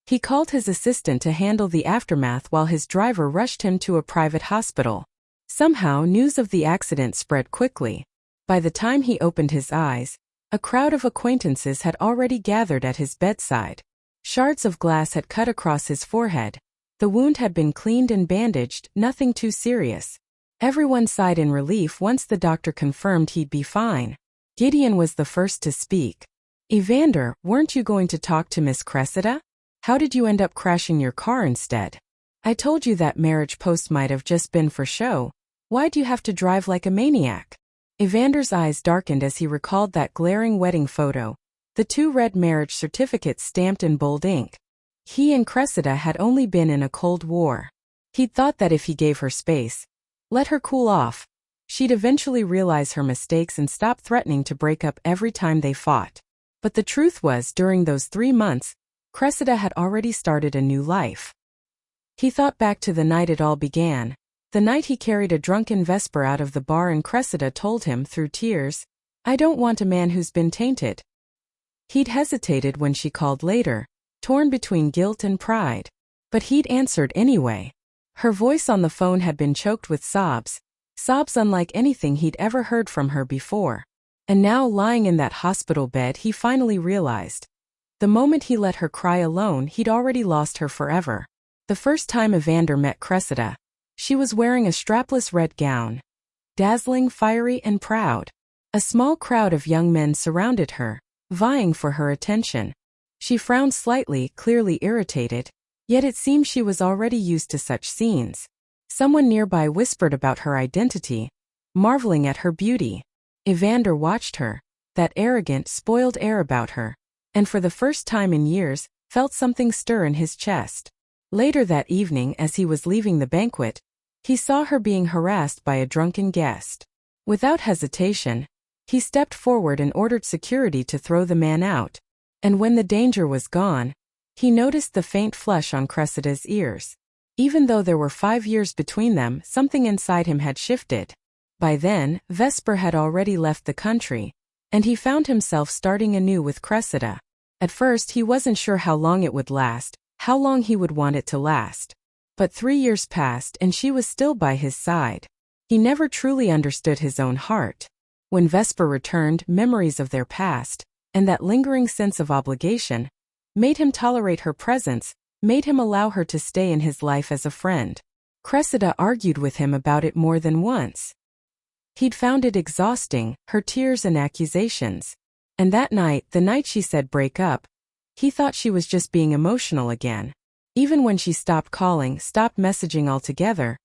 He called his assistant to handle the aftermath while his driver rushed him to a private hospital. Somehow, news of the accident spread quickly. By the time he opened his eyes, a crowd of acquaintances had already gathered at his bedside. Shards of glass had cut across his forehead. The wound had been cleaned and bandaged, nothing too serious. Everyone sighed in relief once the doctor confirmed he'd be fine. Gideon was the first to speak. "Evander, weren't you going to talk to Miss Cressida? How did you end up crashing your car instead? I told you that marriage post might have just been for show. Why'd you have to drive like a maniac?" Evander's eyes darkened as he recalled that glaring wedding photo, the two red marriage certificates stamped in bold ink. He and Cressida had only been in a cold war. He'd thought that if he gave her space, let her cool off, she'd eventually realize her mistakes and stop threatening to break up every time they fought. But the truth was, during those 3 months, Cressida had already started a new life. He thought back to the night it all began, the night he carried a drunken Vesper out of the bar and Cressida told him through tears, "I don't want a man who's been tainted." He'd hesitated when she called later, torn between guilt and pride. But he'd answered anyway. Her voice on the phone had been choked with sobs unlike anything he'd ever heard from her before. And now, lying in that hospital bed, he finally realized. The moment he let her cry alone, he'd already lost her forever. The first time Evander met Cressida, she was wearing a strapless red gown. Dazzling, fiery, and proud. A small crowd of young men surrounded her, vying for her attention. She frowned slightly, clearly irritated, yet it seemed she was already used to such scenes. Someone nearby whispered about her identity, marveling at her beauty. Evander watched her, that arrogant, spoiled air about her, and for the first time in years, felt something stir in his chest. Later that evening, as he was leaving the banquet, he saw her being harassed by a drunken guest. Without hesitation, he stepped forward and ordered security to throw the man out. And when the danger was gone, he noticed the faint flush on Cressida's ears. Even though there were 5 years between them, something inside him had shifted. By then, Vesper had already left the country, and he found himself starting anew with Cressida. At first he wasn't sure how long it would last, how long he would want it to last. But 3 years passed and she was still by his side. He never truly understood his own heart. When Vesper returned, memories of their past, and that lingering sense of obligation, made him tolerate her presence, made him allow her to stay in his life as a friend. Cressida argued with him about it more than once. He'd found it exhausting, her tears and accusations. And that night, the night she said break up, he thought she was just being emotional again. Even when she stopped calling, stopped messaging altogether,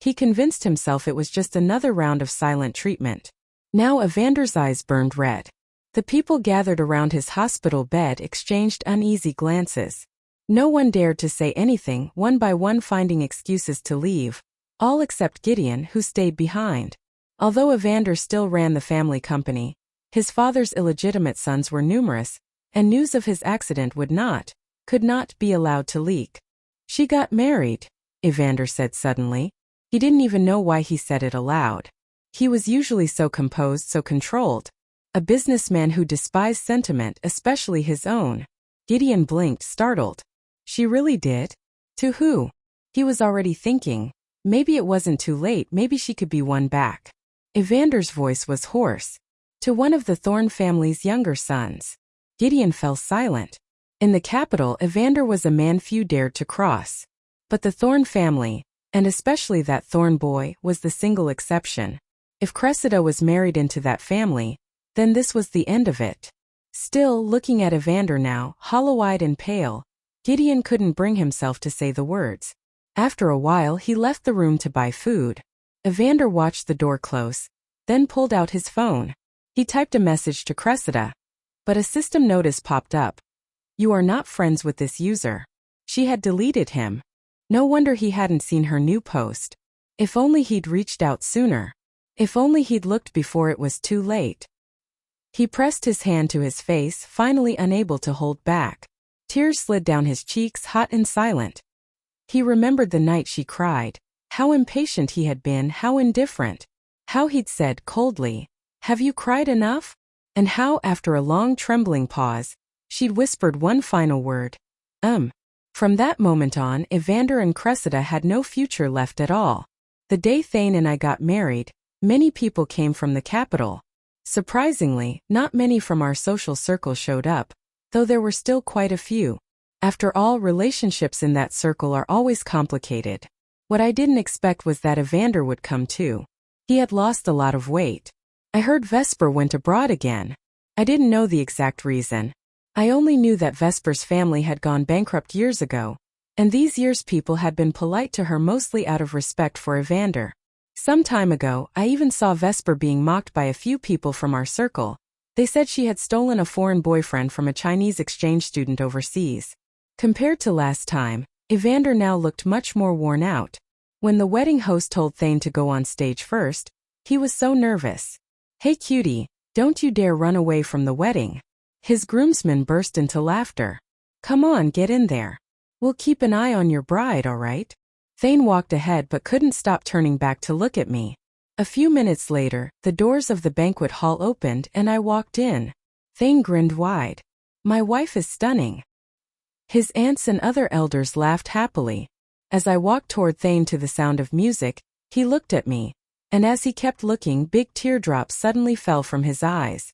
he convinced himself it was just another round of silent treatment. Now Evander's eyes burned red. The people gathered around his hospital bed exchanged uneasy glances. No one dared to say anything, one by one finding excuses to leave, all except Gideon, who stayed behind. Although Evander still ran the family company, his father's illegitimate sons were numerous, and news of his accident could not be allowed to leak. "She got married," Evander said suddenly. He didn't even know why he said it aloud. He was usually so composed, so controlled. A businessman who despised sentiment, especially his own. Gideon blinked, startled. She really did? To who? He was already thinking, maybe it wasn't too late, maybe she could be won back. Evander's voice was hoarse. To one of the Thorne family's younger sons. Gideon fell silent. In the capital, Evander was a man few dared to cross. But the Thorne family, and especially that Thorne boy, was the single exception. If Cressida was married into that family, then this was the end of it. Still, looking at Evander now, hollow-eyed and pale, Gideon couldn't bring himself to say the words. After a while he left the room to buy food. Evander watched the door close, then pulled out his phone. He typed a message to Cressida. But a system notice popped up. You are not friends with this user. She had deleted him. No wonder he hadn't seen her new post. If only he'd reached out sooner. If only he'd looked before it was too late. He pressed his hand to his face, finally unable to hold back. Tears slid down his cheeks, hot and silent. He remembered the night she cried. How impatient he had been, how indifferent. How he'd said coldly, "Have you cried enough?" And how, after a long trembling pause, she'd whispered one final word. From that moment on, Evander and Cressida had no future left at all. The day Thane and I got married, many people came from the capital. Surprisingly, not many from our social circle showed up, though there were still quite a few. After all, relationships in that circle are always complicated. What I didn't expect was that Evander would come too. He had lost a lot of weight. I heard Vesper went abroad again. I didn't know the exact reason. I only knew that Vesper's family had gone bankrupt years ago, and these years people had been polite to her mostly out of respect for Evander. Some time ago, I even saw Vesper being mocked by a few people from our circle. They said she had stolen a foreign boyfriend from a Chinese exchange student overseas. Compared to last time, Evander now looked much more worn out. When the wedding host told Thane to go on stage first, he was so nervous. "Hey cutie, don't you dare run away from the wedding." His groomsmen burst into laughter. "Come on, get in there. We'll keep an eye on your bride, all right?" Thane walked ahead but couldn't stop turning back to look at me. A few minutes later, the doors of the banquet hall opened and I walked in. Thane grinned wide. "My wife is stunning." His aunts and other elders laughed happily. As I walked toward Thane to the sound of music, he looked at me, and as he kept looking, big teardrops suddenly fell from his eyes.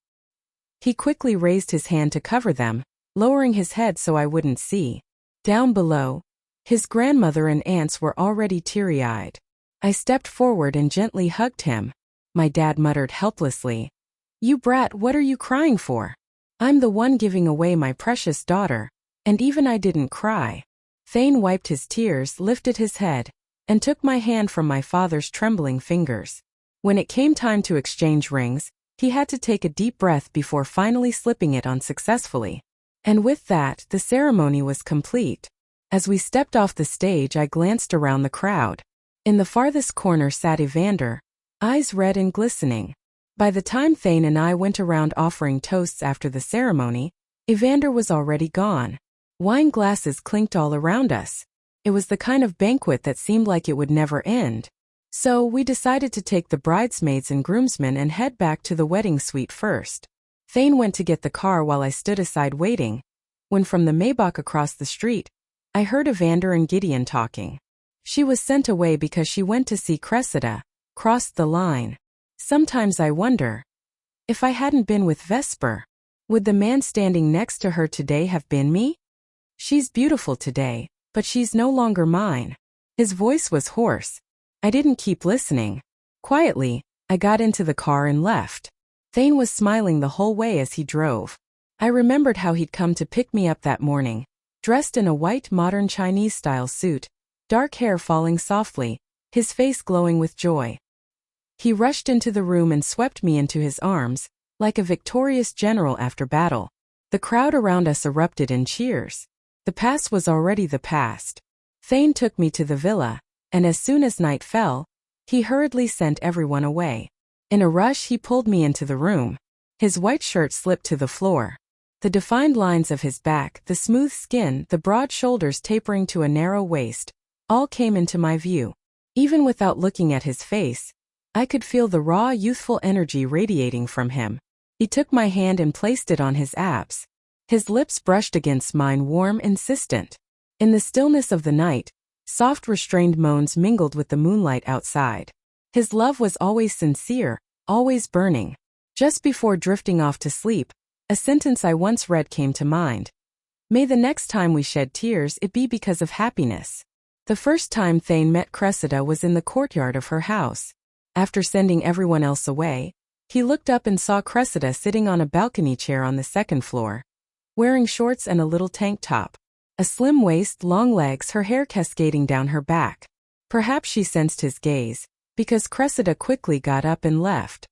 He quickly raised his hand to cover them, lowering his head so I wouldn't see. Down below, his grandmother and aunts were already teary-eyed. I stepped forward and gently hugged him. My dad muttered helplessly, "You brat, what are you crying for? I'm the one giving away my precious daughter." And even I didn't cry. Thane wiped his tears, lifted his head, and took my hand from my father's trembling fingers. When it came time to exchange rings, he had to take a deep breath before finally slipping it on successfully. And with that, the ceremony was complete. As we stepped off the stage, I glanced around the crowd. In the farthest corner sat Evander, eyes red and glistening. By the time Thane and I went around offering toasts after the ceremony, Evander was already gone. Wine glasses clinked all around us. It was the kind of banquet that seemed like it would never end. So we decided to take the bridesmaids and groomsmen and head back to the wedding suite first. Thane went to get the car while I stood aside waiting. When from the Maybach across the street, I heard Evander and Gideon talking. She was sent away because she went to see Cressida, crossed the line. Sometimes I wonder, if I hadn't been with Vesper, would the man standing next to her today have been me? She's beautiful today, but she's no longer mine. His voice was hoarse. I didn't keep listening. Quietly, I got into the car and left. Thane was smiling the whole way as he drove. I remembered how he'd come to pick me up that morning, dressed in a white modern Chinese-style suit, dark hair falling softly, his face glowing with joy. He rushed into the room and swept me into his arms, like a victorious general after battle. The crowd around us erupted in cheers. The past was already the past. Thane took me to the villa, and as soon as night fell, he hurriedly sent everyone away. In a rush he pulled me into the room. His white shirt slipped to the floor. The defined lines of his back, the smooth skin, the broad shoulders tapering to a narrow waist, all came into my view. Even without looking at his face, I could feel the raw, youthful energy radiating from him. He took my hand and placed it on his abs. His lips brushed against mine, warm, insistent. In the stillness of the night, soft restrained moans mingled with the moonlight outside. His love was always sincere, always burning. Just before drifting off to sleep, a sentence I once read came to mind. May the next time we shed tears it be because of happiness. The first time Thane met Cressida was in the courtyard of her house. After sending everyone else away, he looked up and saw Cressida sitting on a balcony chair on the second floor, wearing shorts and a little tank top. A slim waist, long legs, her hair cascading down her back. Perhaps she sensed his gaze, because Cressida quickly got up and left.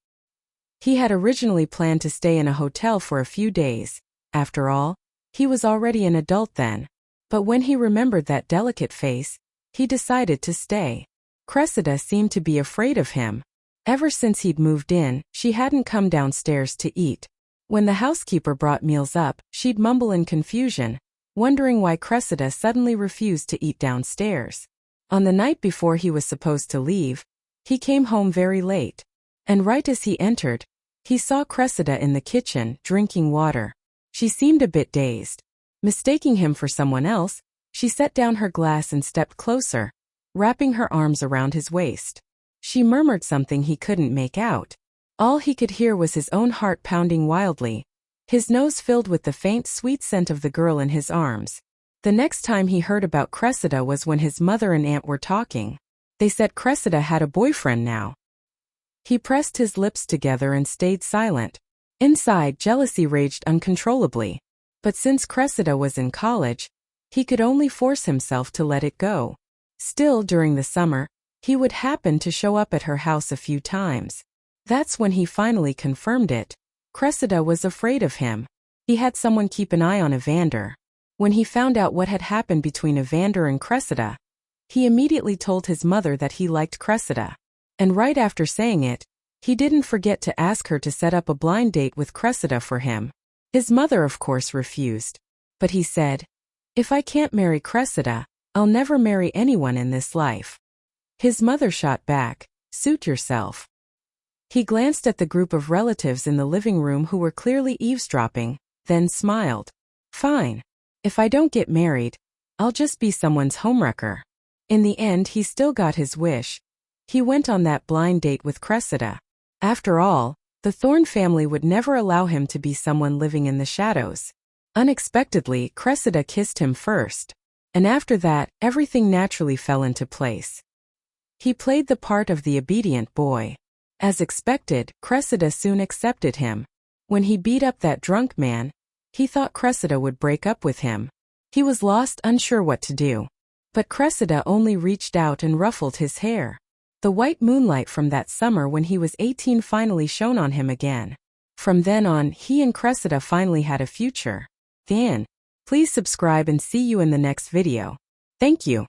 He had originally planned to stay in a hotel for a few days. After all, he was already an adult then. But when he remembered that delicate face, he decided to stay. Cressida seemed to be afraid of him. Ever since he'd moved in, she hadn't come downstairs to eat. When the housekeeper brought meals up, she'd mumble in confusion, wondering why Cressida suddenly refused to eat downstairs. On the night before he was supposed to leave, he came home very late. And right as he entered, he saw Cressida in the kitchen, drinking water. She seemed a bit dazed. Mistaking him for someone else, she set down her glass and stepped closer, wrapping her arms around his waist. She murmured something he couldn't make out. All he could hear was his own heart pounding wildly, his nose filled with the faint, sweet scent of the girl in his arms. The next time he heard about Cressida was when his mother and aunt were talking. They said Cressida had a boyfriend now. He pressed his lips together and stayed silent. Inside, jealousy raged uncontrollably. But since Cressida was in college, he could only force himself to let it go. Still, during the summer, he would happen to show up at her house a few times. That's when he finally confirmed it. Cressida was afraid of him. He had someone keep an eye on Evander. When he found out what had happened between Evander and Cressida, he immediately told his mother that he liked Cressida. And right after saying it, he didn't forget to ask her to set up a blind date with Cressida for him. His mother, of course, refused. But he said, "If I can't marry Cressida, I'll never marry anyone in this life." His mother shot back, "Suit yourself." He glanced at the group of relatives in the living room who were clearly eavesdropping, then smiled. "Fine. If I don't get married, I'll just be someone's homewrecker." In the end, he still got his wish. He went on that blind date with Cressida. After all, the Thorne family would never allow him to be someone living in the shadows. Unexpectedly, Cressida kissed him first. And after that, everything naturally fell into place. He played the part of the obedient boy. As expected, Cressida soon accepted him. When he beat up that drunk man, he thought Cressida would break up with him. He was lost, unsure what to do. But Cressida only reached out and ruffled his hair. The white moonlight from that summer when he was 18 finally shone on him again. From then on, he and Cressida finally had a future. The end. Please subscribe and see you in the next video. Thank you.